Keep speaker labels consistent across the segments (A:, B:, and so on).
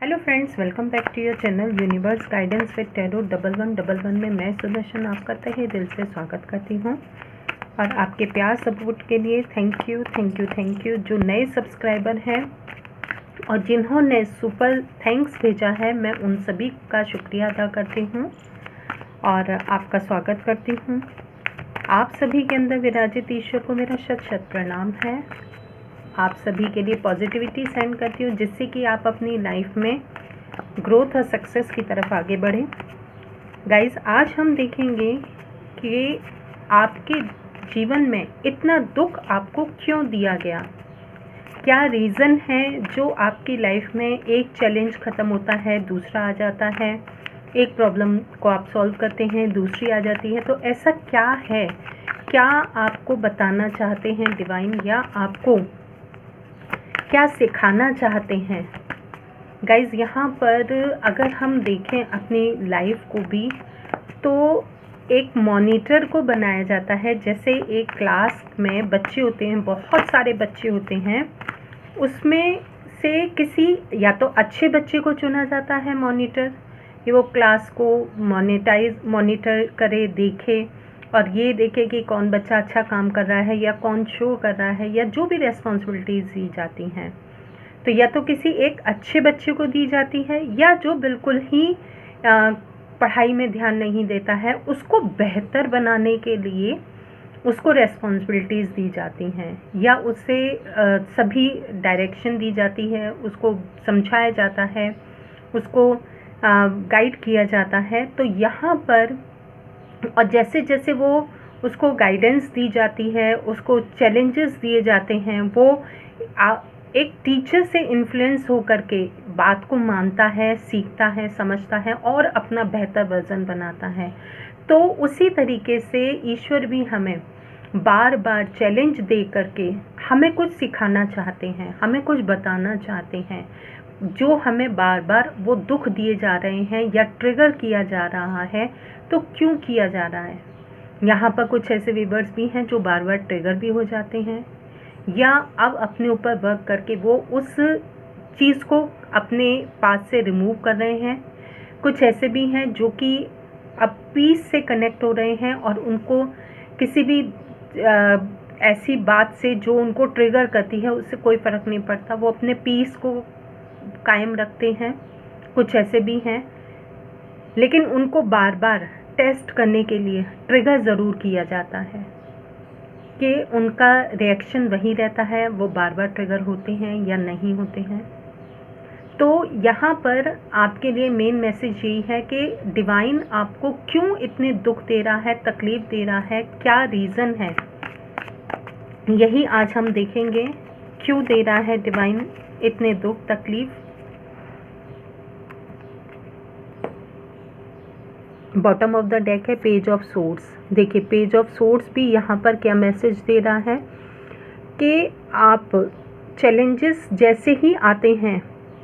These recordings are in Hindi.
A: Hello friends, welcome back to your channel universe guidance with tarot 1111 में मैं सुदर्शन आपका तहे दिल से स्वागत करती हूँ। और आपके प्यार सपोर्ट के लिए थैंक यू। जो नए सब्सक्राइबर हैं और जिन्होंने सुपर थैंक्स भेजा है, मैं उन सभी का शुक्रिया अदा करती हूँ और आपका स्वागत करती हूँ। आप सभी के अंदर विराजित ईश्वर को मेरा शत शत प्रणाम है। आप सभी के लिए पॉजिटिविटी सेंड करती हूँ, जिससे कि आप अपनी लाइफ में ग्रोथ और सक्सेस की तरफ आगे बढ़ें। गाइस, आज हम देखेंगे कि आपके जीवन में इतना दुख आपको क्यों दिया गया, क्या रीज़न है जो आपकी लाइफ में एक चैलेंज ख़त्म होता है, दूसरा आ जाता है, एक प्रॉब्लम को आप सॉल्व करते हैं, दूसरी आ जाती है। तो ऐसा क्या है, क्या आपको बताना चाहते हैं डिवाइन, या आपको क्या सिखाना चाहते हैं। गाइज़, यहाँ पर अगर हम देखें अपनी लाइफ को भी, तो एक मॉनिटर को बनाया जाता है। जैसे एक क्लास में बच्चे होते हैं, बहुत सारे बच्चे होते हैं, उसमें से किसी या तो अच्छे बच्चे को चुना जाता है मॉनिटर, कि वो क्लास को मॉनिटर करे, देखे और ये देखे कि कौन बच्चा अच्छा काम कर रहा है या कौन शो कर रहा है, या जो भी रेस्पॉन्सिबिलिटीज़ दी जाती हैं। तो या तो किसी एक अच्छे बच्चे को दी जाती है, या जो बिल्कुल ही पढ़ाई में ध्यान नहीं देता है, उसको बेहतर बनाने के लिए उसको रेस्पॉन्सिबिलिटीज़ दी जाती हैं, या उससे सभी डायरेक्शन दी जाती है, उसको समझाया जाता है, उसको गाइड किया जाता है। तो यहाँ पर और जैसे जैसे वो उसको गाइडेंस दी जाती है, उसको चैलेंजेस दिए जाते हैं, वो एक टीचर से इन्फ्लुएंस होकर के बात को मानता है, सीखता है, समझता है और अपना बेहतर वर्जन बनाता है। तो उसी तरीके से ईश्वर भी हमें बार बार चैलेंज दे करके हमें कुछ सिखाना चाहते हैं, हमें कुछ बताना चाहते हैं। जो हमें बार बार वो दुख दिए जा रहे हैं या ट्रिगर किया जा रहा है, तो क्यों किया जा रहा है। यहाँ पर कुछ ऐसे व्यूअर्स भी हैं जो बार बार ट्रिगर भी हो जाते हैं, या अब अपने ऊपर वर्क करके वो उस चीज़ को अपने पास से रिमूव कर रहे हैं। कुछ ऐसे भी हैं जो कि अब पीस से कनेक्ट हो रहे हैं और उनको किसी भी ऐसी बात से जो उनको ट्रिगर करती है उससे कोई फ़र्क नहीं पड़ता, वो अपने पीस को कायम रखते हैं। कुछ ऐसे भी हैं, लेकिन उनको बार बार टेस्ट करने के लिए ट्रिगर ज़रूर किया जाता है कि उनका रिएक्शन वही रहता है, वो बार बार ट्रिगर होते हैं या नहीं होते हैं। तो यहाँ पर आपके लिए मेन मैसेज यही है कि डिवाइन आपको क्यों इतने दुख दे रहा है, तकलीफ़ दे रहा है, क्या रीज़न है, यही आज हम देखेंगे। क्यों दे रहा है डिवाइन इतने दुख तकलीफ़। बॉटम ऑफ द डेक है पेज ऑफ सोर्ड्स। देखिए, पेज ऑफ सोर्ड्स भी यहाँ पर क्या मैसेज दे रहा है कि आप चैलेंजेस जैसे ही आते हैं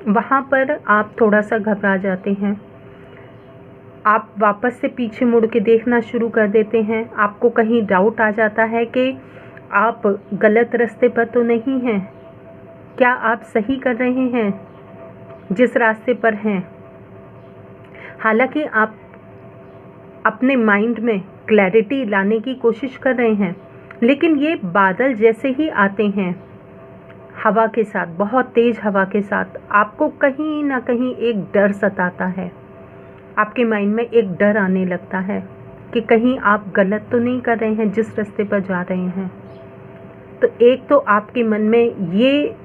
A: वहाँ पर आप थोड़ा सा घबरा जाते हैं, आप वापस से पीछे मुड़ के देखना शुरू कर देते हैं, आपको कहीं डाउट आ जाता है कि आप गलत रास्ते पर तो नहीं हैं, क्या आप सही कर रहे हैं जिस रास्ते पर हैं। हालांकि आप अपने माइंड में क्लैरिटी लाने की कोशिश कर रहे हैं, लेकिन ये बादल जैसे ही आते हैं हवा के साथ, बहुत तेज़ हवा के साथ, आपको कहीं ना कहीं एक डर सताता है। आपके माइंड में एक डर आने लगता है कि कहीं आप गलत तो नहीं कर रहे हैं जिस रास्ते पर जा रहे हैं। तो एक तो आपके मन में ये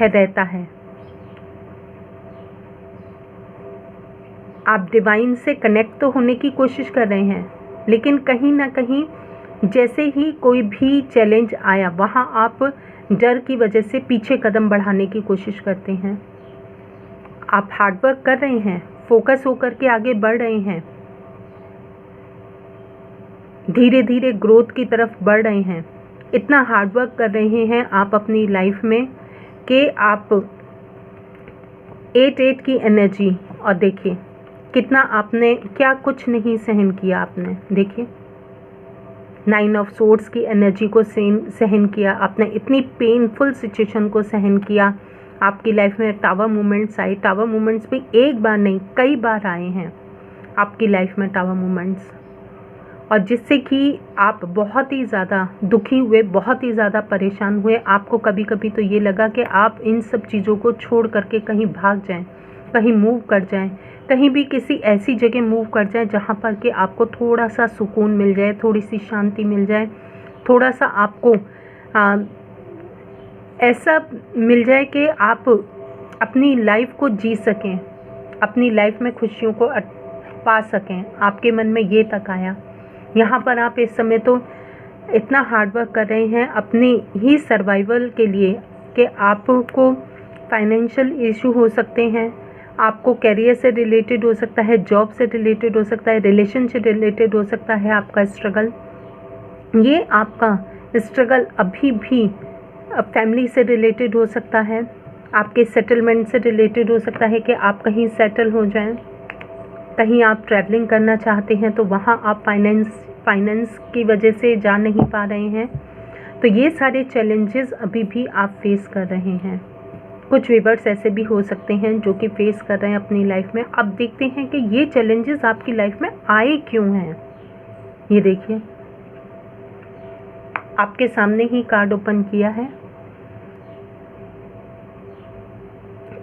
A: रहता है, आप डिवाइन से कनेक्ट तो होने की कोशिश कर रहे हैं, लेकिन कहीं ना कहीं जैसे ही कोई भी चैलेंज आया, वहाँ आप डर की वजह से पीछे कदम बढ़ाने की कोशिश करते हैं। आप हार्डवर्क कर रहे हैं, फोकस होकर के आगे बढ़ रहे हैं, धीरे धीरे ग्रोथ की तरफ बढ़ रहे हैं। इतना हार्डवर्क कर रहे हैं आप अपनी लाइफ में कि आप 8 की एनर्जी, और देखिए कितना आपने क्या कुछ नहीं सहन किया आपने। देखिए 9 ऑफ सोर्ड्स की एनर्जी को सहन किया आपने, इतनी पेनफुल सिचुएशन को सहन किया आपकी लाइफ में टावर मोमेंट्स आए, टावर मोमेंट्स भी एक बार नहीं कई बार आए हैं आपकी लाइफ में टावर मोमेंट्स, और जिससे कि आप बहुत ही ज़्यादा दुखी हुए, बहुत ही ज़्यादा परेशान हुए। आपको कभी कभी तो ये लगा कि आप इन सब चीज़ों को छोड़ करके कहीं भाग जाएं, कहीं मूव कर जाएं, कहीं भी किसी ऐसी जगह मूव कर जाएं जहाँ पर कि आपको थोड़ा सा सुकून मिल जाए, थोड़ी सी शांति मिल जाए, थोड़ा सा आपको ऐसा मिल जाए कि आप अपनी लाइफ को जी सकें, अपनी लाइफ में खुशियों को पा सकें। आपके मन में ये तक आया। यहाँ पर आप इस समय तो इतना हार्डवर्क कर रहे हैं अपनी ही सर्वाइवल के लिए कि आपको फाइनेंशियल इशू हो सकते हैं, आपको करियर से रिलेटेड हो सकता है, जॉब से रिलेटेड हो सकता है, रिलेशन से रिलेटेड हो सकता है आपका स्ट्रगल। ये आपका स्ट्रगल अभी भी फैमिली से रिलेटेड हो सकता है, आपके सेटलमेंट से रिलेटेड हो सकता है कि आप कहीं सेटल हो जाएं, कहीं आप ट्रैवलिंग करना चाहते हैं तो वहाँ आप फाइनेंस की वजह से जा नहीं पा रहे हैं। तो ये सारे चैलेंजेस अभी भी आप फेस कर रहे हैं। कुछ व्यूअर्स ऐसे भी हो सकते हैं जो कि फेस कर रहे हैं अपनी लाइफ में। अब देखते हैं कि ये चैलेंजेस आपकी लाइफ में आए क्यों हैं। ये देखिए, आपके सामने ही कार्ड ओपन किया है।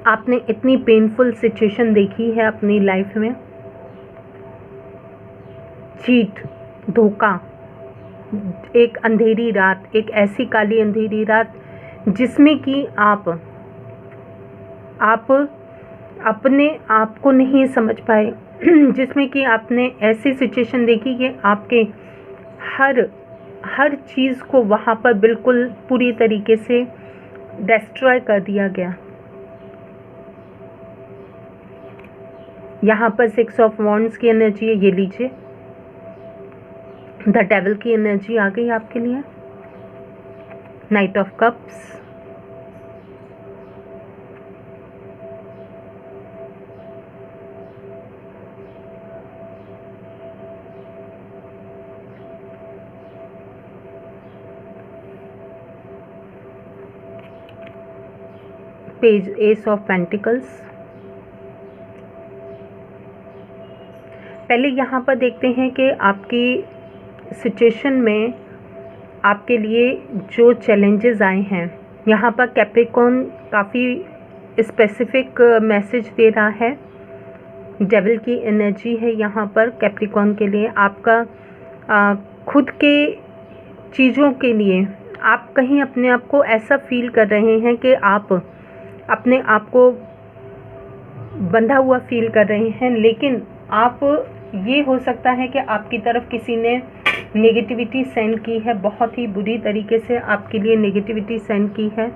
A: आपने इतनी पेनफुल सिचुएशन देखी है अपनी लाइफ में, चीट, धोखा, एक अंधेरी रात, एक ऐसी काली अंधेरी रात जिसमें कि आप अपने आप को नहीं समझ पाए, जिसमें कि आपने ऐसी सिचुएशन देखी कि आपके हर चीज़ को वहाँ पर बिल्कुल पूरी तरीके से डिस्ट्रॉय कर दिया गया। यहाँ पर 6 ऑफ वॉन्ड्स की एनर्जी है, ये लीजिए। द डेविल की एनर्जी आ गई आपके लिए। Night of cups, page S of pentacles. पहले यहाँ पर देखते हैं कि आपकी सिचुएशन में आपके लिए जो चैलेंजेस आए हैं। यहाँ पर कैप्रिकॉर्न काफ़ी स्पेसिफिक मैसेज दे रहा है। डेविल की एनर्जी है यहाँ पर कैप्रिकॉर्न के लिए। आपका खुद के चीज़ों के लिए आप कहीं अपने आप को ऐसा फील कर रहे हैं कि आप अपने आप को बंधा हुआ फील कर रहे हैं, लेकिन आप ये हो सकता है कि आपकी तरफ किसी ने नेगेटिविटी सेंड की है, बहुत ही बुरी तरीके से आपके लिए नेगेटिविटी सेंड की है,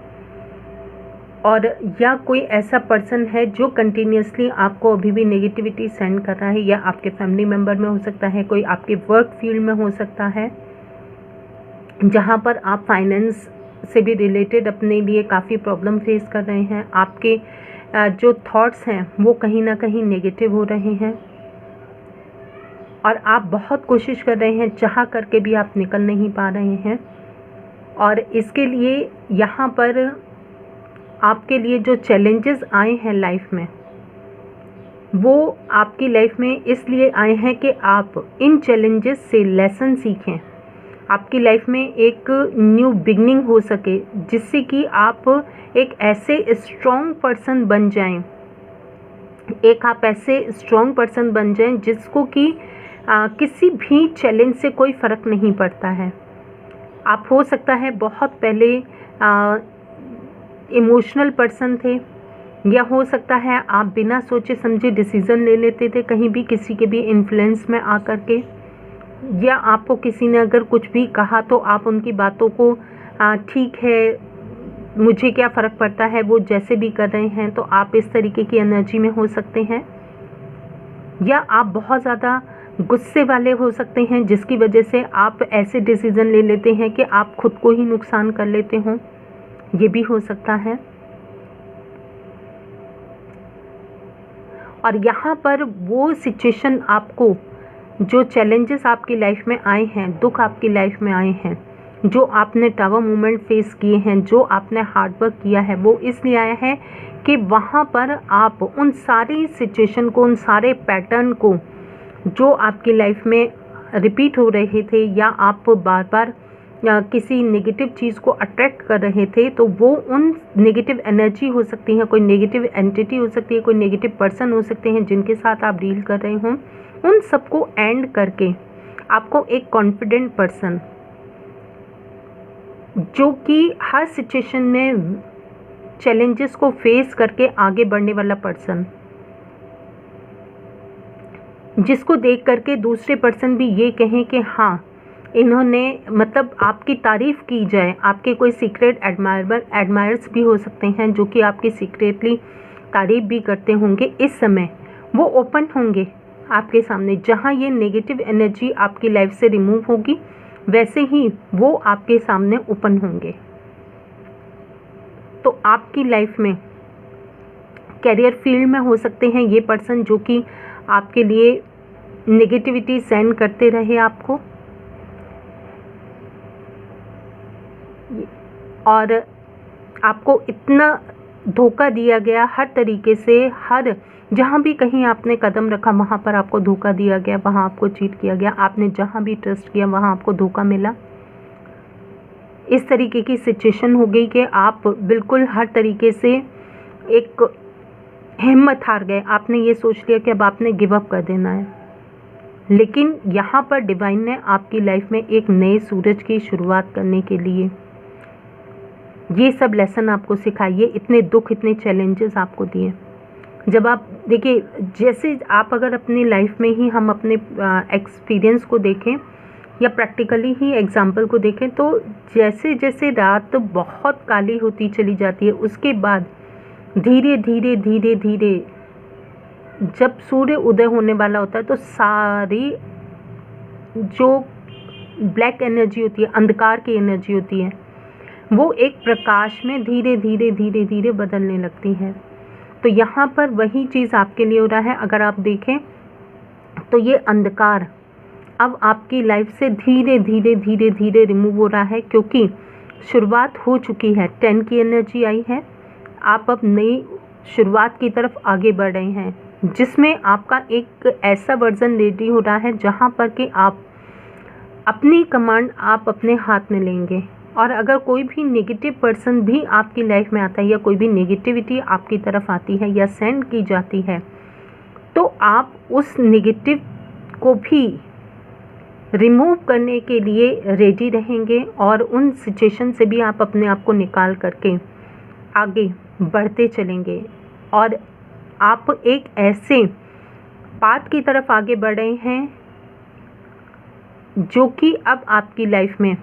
A: और या कोई ऐसा पर्सन है जो कंटिन्यूसली आपको अभी भी नेगेटिविटी सेंड कर रहा है, या आपके फैमिली मेम्बर में हो सकता है, कोई आपके वर्क फील्ड में हो सकता है, जहाँ पर आप फाइनेंस से भी रिलेटेड अपने लिए काफ़ी प्रॉब्लम फेस कर रहे हैं। आपके जो थॉट्स हैं वो कहीं ना कहीं नेगेटिव हो रहे हैं, और आप बहुत कोशिश कर रहे हैं, चाह करके भी आप निकल नहीं पा रहे हैं। और इसके लिए यहाँ पर आपके लिए जो चैलेंजेस आए हैं लाइफ में, वो आपकी लाइफ में इसलिए आए हैं कि आप इन चैलेंजेस से लेसन सीखें, आपकी लाइफ में एक न्यू बिगनिंग हो सके, जिससे कि आप एक ऐसे स्ट्रॉन्ग पर्सन बन जाएं, आप ऐसे स्ट्रॉन्ग पर्सन बन जाएं जिसको कि किसी भी चैलेंज से कोई फ़र्क नहीं पड़ता है। आप हो सकता है बहुत पहले इमोशनल पर्सन थे, या हो सकता है आप बिना सोचे समझे डिसीज़न ले लेते थे कहीं भी किसी के भी इन्फ्लुएंस में आकर के, या आपको किसी ने अगर कुछ भी कहा तो आप उनकी बातों को ठीक है, मुझे क्या फ़र्क पड़ता है, वो जैसे भी कर रहे हैं, तो आप इस तरीके की एनर्जी में हो सकते हैं। या आप बहुत ज़्यादा गुस्से वाले हो सकते हैं, जिसकी वजह से आप ऐसे डिसीज़न ले लेते हैं कि आप खुद को ही नुकसान कर लेते हों, ये भी हो सकता है। और यहाँ पर वो सिचुएशन आपको, जो चैलेंजेस आपकी लाइफ में आए हैं, दुख आपकी लाइफ में आए हैं, जो आपने टावर मूवमेंट फेस किए हैं, जो आपने हार्ड वर्क किया है, वो इसलिए आया है कि वहाँ पर आप उन सारी सिचुएशन को, उन सारे पैटर्न को जो आपकी लाइफ में रिपीट हो रहे थे या आप बार बार किसी नेगेटिव चीज़ को अट्रैक्ट कर रहे थे, तो वो उन नेगेटिव एनर्जी हो सकती है, कोई नेगेटिव एंटिटी हो सकती है, कोई नेगेटिव पर्सन हो सकते हैं जिनके साथ आप डील कर रहे हों, उन सबको एंड करके आपको एक कॉन्फिडेंट पर्सन, जो कि हर सिचुएशन में चैलेंजेस को फेस करके आगे बढ़ने वाला पर्सन, जिसको देख करके दूसरे पर्सन भी ये कहें कि हाँ, इन्होंने मतलब आपकी तारीफ़ की जाए। आपके कोई सीक्रेट एडमायर्स भी हो सकते हैं जो कि आपकी सीक्रेटली तारीफ़ भी करते होंगे। इस समय वो ओपन होंगे आपके सामने। जहाँ ये नेगेटिव एनर्जी आपकी लाइफ से रिमूव होगी, वैसे ही वो आपके सामने ओपन होंगे। तो आपकी लाइफ में कैरियर फील्ड में हो सकते हैं ये पर्सन जो कि आपके लिए नेगेटिविटी सेंड करते रहे आपको, और आपको इतना धोखा दिया गया हर तरीके से। हर जहाँ भी कहीं आपने कदम रखा वहाँ पर आपको धोखा दिया गया, वहाँ आपको चीट किया गया। आपने जहाँ भी ट्रस्ट किया वहाँ आपको धोखा मिला। इस तरीके की सिचुएशन हो गई कि आप बिल्कुल हर तरीके से एक हिम्मत हार गए। आपने ये सोच लिया कि अब आपने गिव अप कर देना है। लेकिन यहाँ पर डिवाइन ने आपकी लाइफ में एक नए सूरज की शुरुआत करने के लिए ये सब लेसन आपको सिखाइए, इतने दुख, इतने चैलेंजेस आपको दिए। जब आप देखिए, जैसे आप अगर अपनी लाइफ में ही हम अपने एक्सपीरियंस को देखें या प्रैक्टिकली ही एग्जाम्पल को देखें, तो जैसे जैसे रात बहुत काली होती चली जाती है, उसके बाद धीरे धीरे धीरे धीरे जब सूर्य उदय होने वाला होता है, तो सारी जो ब्लैक एनर्जी होती है, अंधकार की एनर्जी होती है, वो एक प्रकाश में धीरे धीरे धीरे धीरे बदलने लगती है। तो यहाँ पर वही चीज़ आपके लिए हो रहा है। अगर आप देखें तो ये अंधकार अब आपकी लाइफ से धीरे धीरे धीरे धीरे रिमूव हो रहा है, क्योंकि शुरुआत हो चुकी है। 10 की एनर्जी आई है। आप अब नई शुरुआत की तरफ आगे बढ़ रहे हैं, जिसमें आपका एक ऐसा वर्जन रेडी हो रहा है जहाँ पर कि आप अपनी कमांड आप अपने हाथ में लेंगे। और अगर कोई भी नेगेटिव पर्सन भी आपकी लाइफ में आता है या कोई भी नेगेटिविटी आपकी तरफ आती है या सेंड की जाती है, तो आप उस नेगेटिव को भी रिमूव करने के लिए रेडी रहेंगे और उन सिचुएशन से भी आप अपने आप को निकाल करके आगे बढ़ते चलेंगे। और आप एक ऐसे पाथ की तरफ आगे बढ़ रहे हैं जो कि अब आपकी लाइफ में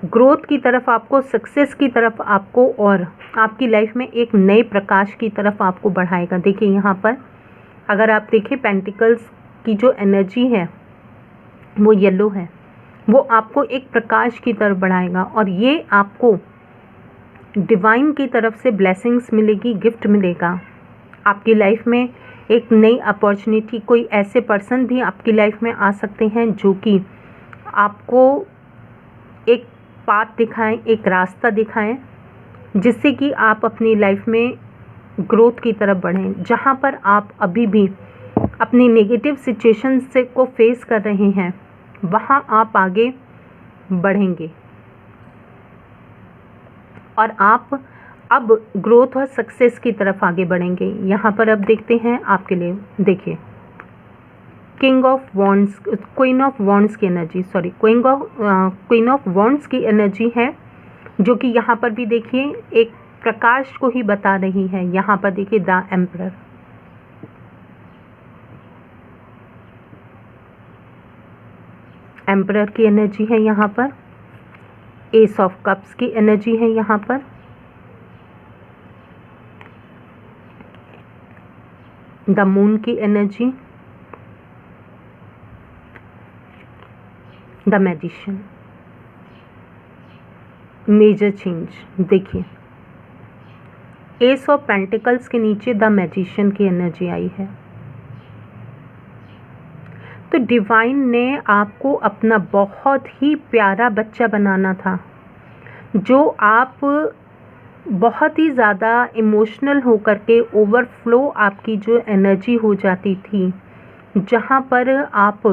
A: ग्रोथ की तरफ, आपको सक्सेस की तरफ, आपको और आपकी लाइफ में एक नए प्रकाश की तरफ आपको बढ़ाएगा। देखिए यहाँ पर अगर आप देखें, पेंटिकल्स की जो एनर्जी है वो येलो है, वो आपको एक प्रकाश की तरफ बढ़ाएगा। और ये आपको डिवाइन की तरफ से ब्लेसिंग्स मिलेगी, गिफ्ट मिलेगा। आपकी लाइफ में एक नई अपॉर्चुनिटी, कोई ऐसे पर्सन भी आपकी लाइफ में आ सकते हैं जो कि आपको एक पाथ दिखाएं, एक रास्ता दिखाएं, जिससे कि आप अपनी लाइफ में ग्रोथ की तरफ बढ़ें। जहां पर आप अभी भी अपनी नेगेटिव सिचुएशन से को फेस कर रहे हैं, वहां आप आगे बढ़ेंगे और आप अब ग्रोथ और सक्सेस की तरफ आगे बढ़ेंगे। यहाँ पर अब देखते हैं आपके लिए, देखिए king of wands, queen of wands की energy, sorry queen of wands की एनर्जी है, जो कि यहाँ पर भी देखिए एक प्रकाश को ही बता रही है। यहाँ पर देखिए द एम्परर, एम्परर की एनर्जी है यहाँ पर। एस ऑफ कप्स की एनर्जी है यहाँ पर। द मून की energy, the magician, major change. देखिए एस ऑफ पेंटिकल्स के नीचे द मैजिशियन की एनर्जी आई है। तो डिवाइन ने आपको अपना बहुत ही प्यारा बच्चा बनाना था, जो आप बहुत ही ज़्यादा इमोशनल होकर के ओवरफ्लो आपकी जो एनर्जी हो जाती थी, जहाँ पर आप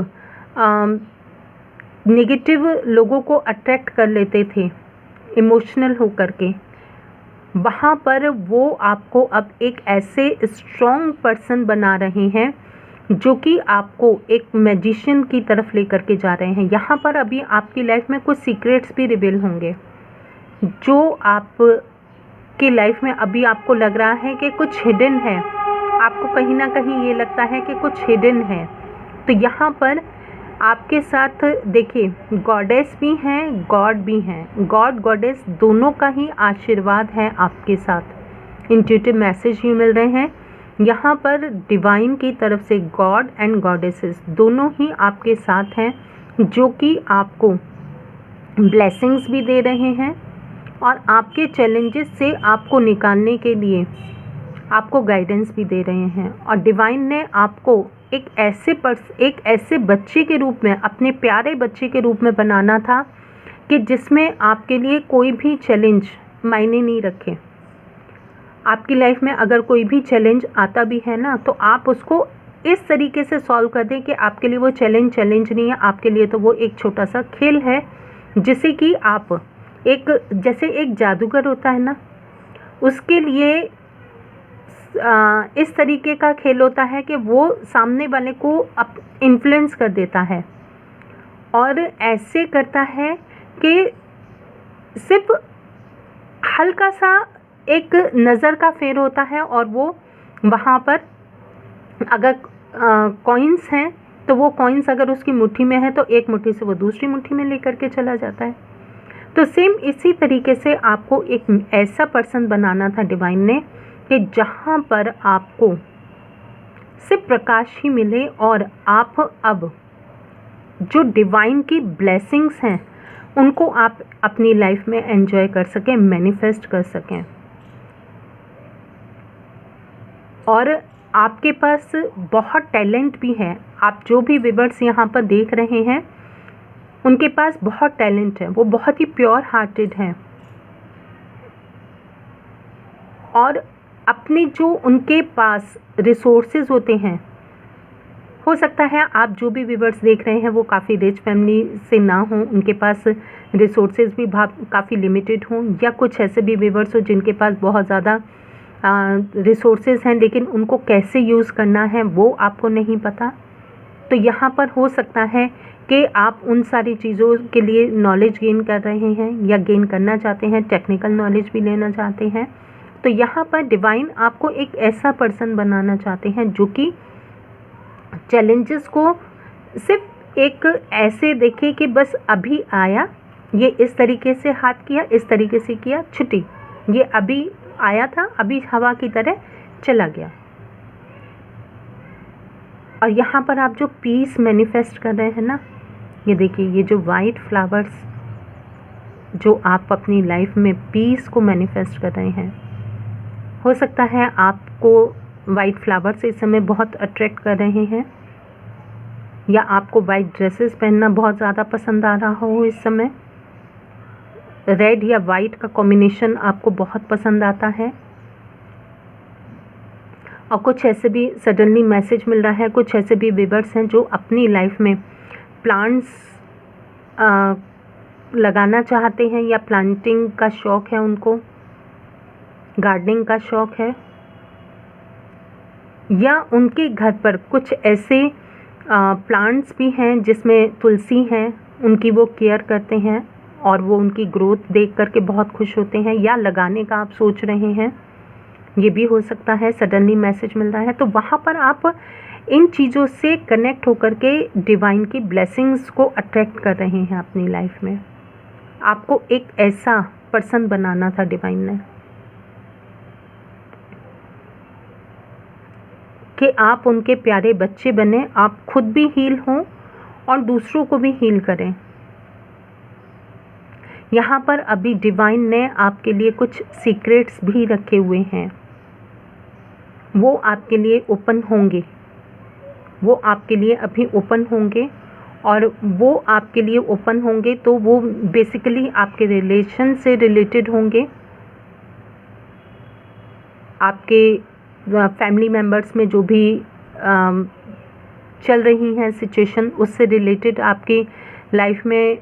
A: नेगेटिव लोगों को अट्रैक्ट कर लेते थे इमोशनल होकर के, वहाँ पर वो आपको अब एक ऐसे स्ट्रॉन्ग पर्सन बना रहे हैं जो कि आपको एक मैजिशियन की तरफ लेकर के जा रहे हैं। यहाँ पर अभी आपकी लाइफ में कुछ सीक्रेट्स भी रिवील होंगे, जो आप की लाइफ में अभी आपको लग रहा है कि कुछ हिडन है, आपको कहीं ना कहीं ये लगता है कि कुछ हिडन है। तो यहाँ पर आपके साथ देखिए गॉडेस भी हैं, गॉड भी हैं, गॉड गॉडेस दोनों का ही आशीर्वाद है आपके साथ। इंट्यूटिव मैसेज ही मिल रहे हैं यहाँ पर डिवाइन की तरफ से, गॉड एंड गॉडेसेस दोनों ही आपके साथ हैं, जो कि आपको ब्लेसिंग्स भी दे रहे हैं और आपके चैलेंजेस से आपको निकालने के लिए आपको गाइडेंस भी दे रहे हैं। और डिवाइन ने आपको एक ऐसे बच्चे के रूप में, अपने प्यारे बच्चे के रूप में बनाना था कि जिसमें आपके लिए कोई भी चैलेंज मायने नहीं रखे। आपकी लाइफ में अगर कोई भी चैलेंज आता भी है ना, तो आप उसको इस तरीके से सॉल्व कर दें कि आपके लिए वो चैलेंज नहीं है, आपके लिए तो वो एक छोटा सा खेल है, जिसे कि आप जैसे एक जादूगर होता है ना, उसके लिए इस तरीके का खेल होता है कि वो सामने वाले को इन्फ्लुएंस कर देता है और ऐसे करता है कि सिर्फ हल्का सा एक नज़र का फेर होता है और वो वहाँ पर अगर कॉइन्स हैं तो वो कॉइन्स अगर उसकी मुट्ठी में है तो एक मुट्ठी से वो दूसरी मुट्ठी में लेकर के चला जाता है। तो सेम इसी तरीके से आपको एक ऐसा पर्सन बनाना था डिवाइन ने कि जहाँ पर आपको सिर्फ प्रकाश ही मिले और आप अब जो डिवाइन की ब्लेसिंग्स हैं उनको आप अपनी लाइफ में एंजॉय कर सकें, मैनिफेस्ट कर सकें। और आपके पास बहुत टैलेंट भी है। आप जो भी व्यूअर्स यहाँ पर देख रहे हैं उनके पास बहुत टैलेंट है, वो बहुत ही प्योर हार्टेड हैं और अपने जो उनके पास रिसोर्सेज होते हैं, हो सकता है आप जो भी व्यूअर्स देख रहे हैं वो काफ़ी रिच फैमिली से ना हों, उनके पास रिसोर्सेज भी काफ़ी लिमिटेड हों, या कुछ ऐसे भी व्यूअर्स हो जिनके पास बहुत ज़्यादा रिसोर्सेज हैं लेकिन उनको कैसे यूज़ करना है वो आपको नहीं पता। तो यहाँ पर हो सकता है कि आप उन सारी चीज़ों के लिए नॉलेज गेन कर रहे हैं या गेन करना चाहते हैं, टेक्निकल नॉलेज भी लेना चाहते हैं। तो यहाँ पर डिवाइन आपको एक ऐसा पर्सन बनाना चाहते हैं जो कि चैलेंजेस को सिर्फ एक ऐसे देखे कि बस अभी आया, ये इस तरीके से हाथ किया, इस तरीके से किया, छुट्टी, ये अभी आया था, अभी हवा की तरह चला गया। और यहाँ पर आप जो पीस मैनिफेस्ट कर रहे हैं ना, ये देखिए, ये जो वाइट फ्लावर्स जो आप अपनी लाइफ में पीस को मैनिफेस्ट कर रहे हैं, हो सकता है आपको वाइट फ्लावर्स इस समय बहुत अट्रैक्ट कर रहे हैं या आपको वाइट ड्रेसेस पहनना बहुत ज़्यादा पसंद आ रहा हो इस समय, रेड या वाइट का कॉम्बिनेशन आपको बहुत पसंद आता है। और कुछ ऐसे भी सडनली मैसेज मिल रहा है, कुछ ऐसे भी व्यूअर्स हैं जो अपनी लाइफ में प्लांट्स लगाना चाहते हैं या प्लांटिंग का शौक़ है, उनको गार्डनिंग का शौक़ है, या उनके घर पर कुछ ऐसे प्लांट्स भी हैं जिसमें तुलसी हैं, उनकी वो केयर करते हैं और वो उनकी ग्रोथ देख करके बहुत खुश होते हैं, या लगाने का आप सोच रहे हैं, ये भी हो सकता है, सडनली मैसेज मिल रहा है। तो वहाँ पर आप इन चीज़ों से कनेक्ट होकर के डिवाइन की ब्लेसिंग्स को अट्रैक्ट कर रहे हैं अपनी लाइफ में। आपको एक ऐसा पर्सन बनाना था डिवाइन ने कि आप उनके प्यारे बच्चे बने, आप खुद भी हील हों और दूसरों को भी हील करें। यहाँ पर अभी डिवाइन ने आपके लिए कुछ सीक्रेट्स भी रखे हुए हैं, वो आपके लिए ओपन होंगे वो आपके लिए अभी ओपन होंगे, और वो आपके लिए ओपन होंगे तो वो बेसिकली आपके रिलेशन से रिलेटेड होंगे। आपके फैमिली मेम्बर्स में जो भी चल रही हैं सिचुएशन, उससे रिलेटेड आपकी लाइफ में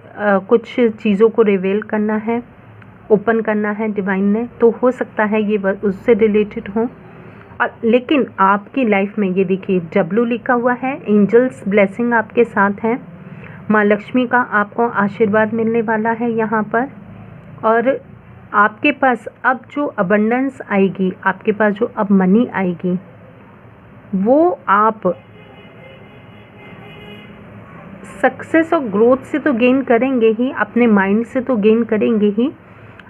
A: कुछ चीज़ों को रिवील करना है, ओपन करना है डिवाइन ने, तो हो सकता है ये उससे रिलेटेड हो। और लेकिन आपकी लाइफ में ये देखिए W लिखा हुआ है, एंजल्स ब्लेसिंग आपके साथ है, माँ लक्ष्मी का आपको आशीर्वाद मिलने वाला है यहाँ पर। और आपके पास अब जो अबंडेंस आएगी, आपके पास जो अब मनी आएगी, वो आप सक्सेस और ग्रोथ से तो गेन करेंगे ही, अपने माइंड से तो गेन करेंगे ही।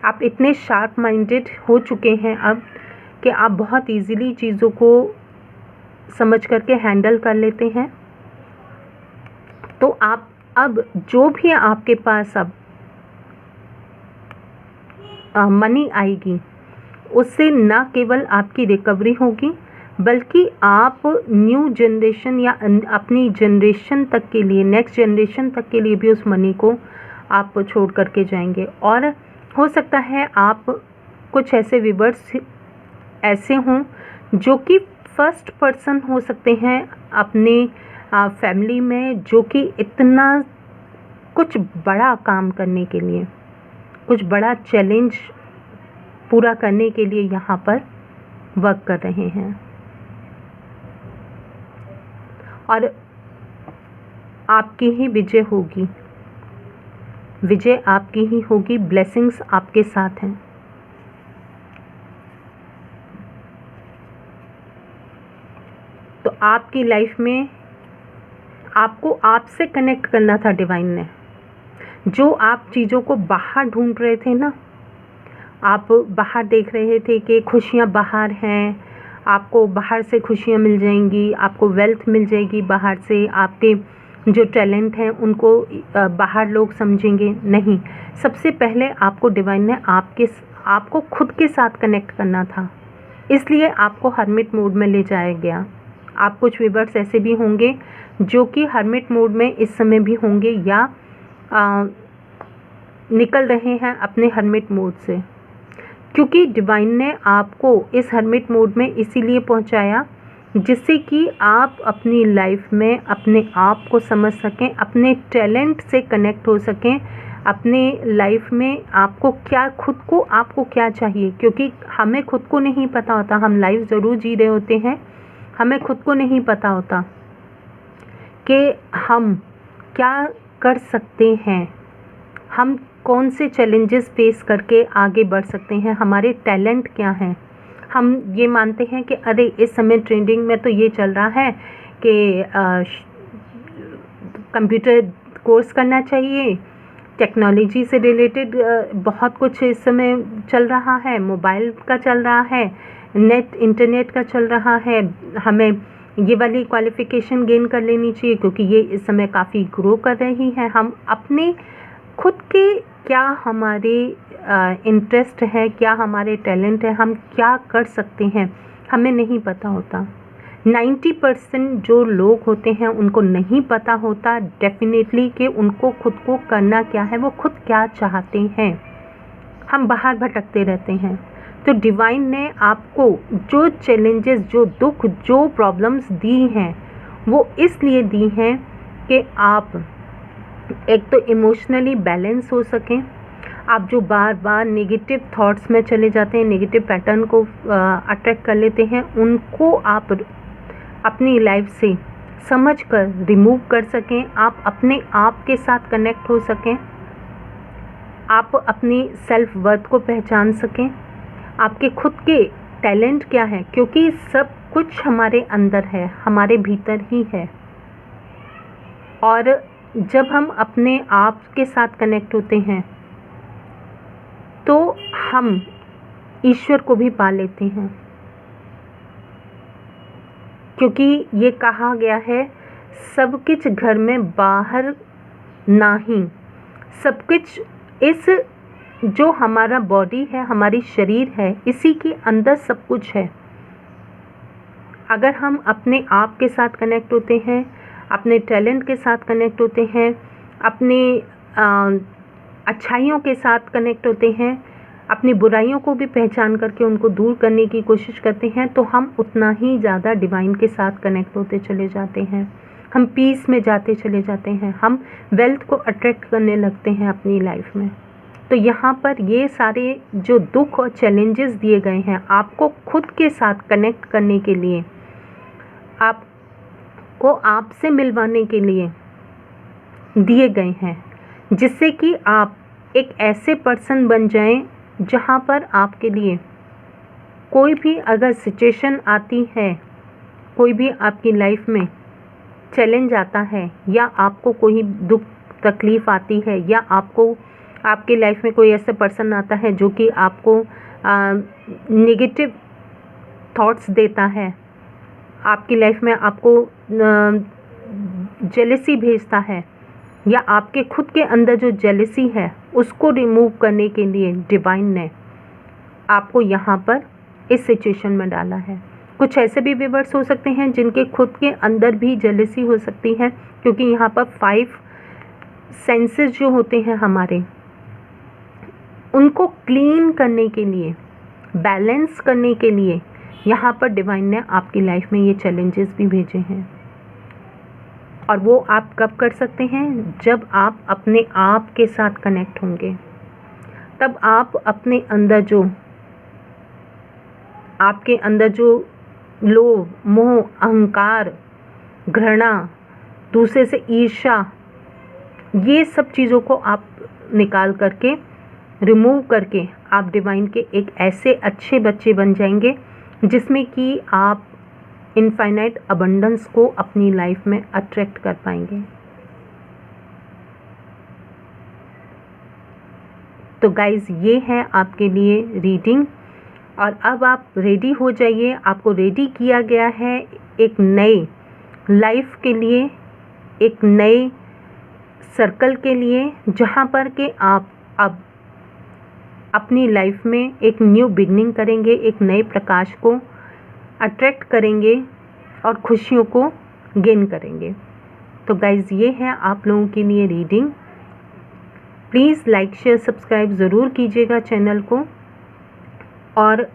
A: आप इतने शार्प माइंडेड हो चुके हैं अब कि आप बहुत इजीली चीज़ों को समझ करके हैंडल कर लेते हैं। तो आप अब जो भी आपके पास अब मनी आएगी, उससे न केवल आपकी रिकवरी होगी, बल्कि आप न्यू जनरेशन या अपनी जनरेशन तक के लिए, नेक्स्ट जनरेशन तक के लिए भी उस मनी को आप छोड़ करके जाएंगे। और हो सकता है आप कुछ ऐसे व्यूअर्स ऐसे हों जो कि फर्स्ट पर्सन हो सकते हैं अपने फैमिली में, जो कि इतना कुछ बड़ा काम करने के लिए, कुछ बड़ा चैलेंज पूरा करने के लिए यहाँ पर वर्क कर रहे हैं। और आपकी ही विजय होगी, विजय आपकी ही होगी, ब्लेसिंग्स आपके साथ हैं। तो आपकी लाइफ में आपको आपसे कनेक्ट करना था डिवाइन ने। जो आप चीज़ों को बाहर ढूंढ रहे थे ना, आप बाहर देख रहे थे कि खुशियाँ बाहर हैं, आपको बाहर से खुशियाँ मिल जाएंगी, आपको वेल्थ मिल जाएगी बाहर से, आपके जो टैलेंट हैं उनको बाहर लोग समझेंगे। नहीं, सबसे पहले आपको डिवाइन ने आपको खुद के साथ कनेक्ट करना था, इसलिए आपको हर्मिट मोड में ले जाया गया। आप कुछ व्यूअर्स ऐसे भी होंगे जो कि हर्मिट मोड में इस समय भी होंगे या निकल रहे हैं अपने हर्मिट मोड से, क्योंकि डिवाइन ने आपको इस हर्मिट मोड में इसीलिए पहुंचाया जिससे कि आप अपनी लाइफ में अपने आप को समझ सकें, अपने टैलेंट से कनेक्ट हो सकें, अपने लाइफ में आपको क्या चाहिए। क्योंकि हमें खुद को नहीं पता होता, हम लाइफ ज़रूर जी रहे होते हैं, हमें खुद को नहीं पता होता कि हम क्या कर सकते हैं, हम कौन से चैलेंजेस फेस करके आगे बढ़ सकते हैं, हमारे टैलेंट क्या हैं। हम ये मानते हैं कि अरे इस समय ट्रेंडिंग में तो ये चल रहा है कि कंप्यूटर कोर्स करना चाहिए, टेक्नोलॉजी से रिलेटेड बहुत कुछ इस समय चल रहा है, मोबाइल का चल रहा है, इंटरनेट का चल रहा है, हमें ये वाली क्वालिफ़िकेशन गेन कर लेनी चाहिए क्योंकि ये इस समय काफ़ी ग्रो कर रही है। हम अपने खुद के क्या हमारे इंटरेस्ट है, क्या हमारे टैलेंट है, हम क्या कर सकते हैं, हमें नहीं पता होता। 90% जो लोग होते हैं उनको नहीं पता होता डेफिनेटली कि उनको खुद को करना क्या है, वो खुद क्या चाहते हैं। हम बाहर भटकते रहते हैं। तो डिवाइन ने आपको जो चैलेंजेस, जो दुख, जो प्रॉब्लम्स दी हैं, वो इसलिए दी हैं कि आप एक तो इमोशनली बैलेंस हो सकें। आप जो बार बार नेगेटिव थॉट्स में चले जाते हैं, नेगेटिव पैटर्न को अट्रैक्ट कर लेते हैं, उनको आप अपनी लाइफ से समझ कर रिमूव कर सकें, आप अपने आप के साथ कनेक्ट हो सकें, आप अपनी सेल्फ वर्थ को पहचान सकें, आपके खुद के टैलेंट क्या है, क्योंकि सब कुछ हमारे अंदर है, हमारे भीतर ही है। और जब हम अपने आप के साथ कनेक्ट होते हैं तो हम ईश्वर को भी पा लेते हैं, क्योंकि ये कहा गया है सब कुछ घर में बाहर नहीं, सब कुछ इस जो हमारा बॉडी है, हमारी शरीर है, इसी के अंदर सब कुछ है। अगर हम अपने आप के साथ कनेक्ट होते हैं, अपने टैलेंट के साथ कनेक्ट होते हैं, अपने अच्छाइयों के साथ कनेक्ट होते हैं, अपनी बुराइयों को भी पहचान करके उनको दूर करने की कोशिश करते हैं, तो हम उतना ही ज़्यादा डिवाइन के साथ कनेक्ट होते चले जाते हैं, हम पीस में जाते चले जाते हैं, हम वेल्थ को अट्रैक्ट करने लगते हैं अपनी लाइफ में। तो यहाँ पर ये सारे जो दुख और चैलेंजेस दिए गए हैं आपको खुद के साथ कनेक्ट करने के लिए, आपको आपसे मिलवाने के लिए दिए गए हैं, जिससे कि आप एक ऐसे पर्सन बन जाएं जहाँ पर आपके लिए कोई भी अगर सिचुएशन आती है, कोई भी आपकी लाइफ में चैलेंज आता है, या आपको कोई दुख तकलीफ़ आती है, या आपको आपकी लाइफ में कोई ऐसा पर्सन आता है जो कि आपको नेगेटिव थॉट्स देता है, आपकी लाइफ में आपको जेलसी भेजता है, या आपके खुद के अंदर जो जेलसी है उसको रिमूव करने के लिए डिवाइन ने आपको यहाँ पर इस सिचुएशन में डाला है। कुछ ऐसे भी व्यूअर्स हो सकते हैं जिनके खुद के अंदर भी जेलसी हो सकती है, क्योंकि यहाँ पर 5 सेंसेस जो होते हैं हमारे, उनको क्लीन करने के लिए, बैलेंस करने के लिए यहाँ पर डिवाइन ने आपकी लाइफ में ये चैलेंजेस भी भेजे हैं। और वो आप कब कर सकते हैं? जब आप अपने आप के साथ कनेक्ट होंगे, तब आप अपने अंदर जो, आपके अंदर जो लोभ, मोह, अहंकार, घृणा, दूसरे से ईर्ष्या, ये सब चीज़ों को आप निकाल करके, रिमूव करके आप डिवाइन के एक ऐसे अच्छे बच्चे बन जाएंगे जिसमें कि आप इनफाइनाइट अबंडेंस को अपनी लाइफ में अट्रैक्ट कर पाएंगे। तो गाइज़, ये है आपके लिए रीडिंग, और अब आप रेडी हो जाइए। आपको रेडी किया गया है एक नए लाइफ के लिए, एक नए सर्कल के लिए, जहाँ पर के आप अब अपनी लाइफ में एक न्यू बिगनिंग करेंगे, एक नए प्रकाश को अट्रैक्ट करेंगे और खुशियों को गेन करेंगे। तो गाइज़, ये है आप लोगों के लिए reading. Please like, share, subscribe ज़रूर कीजिएगा चैनल को। और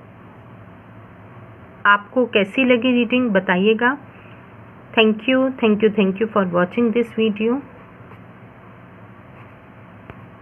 A: आपको कैसी लगी रीडिंग बताइएगा। Thank you for watching this video.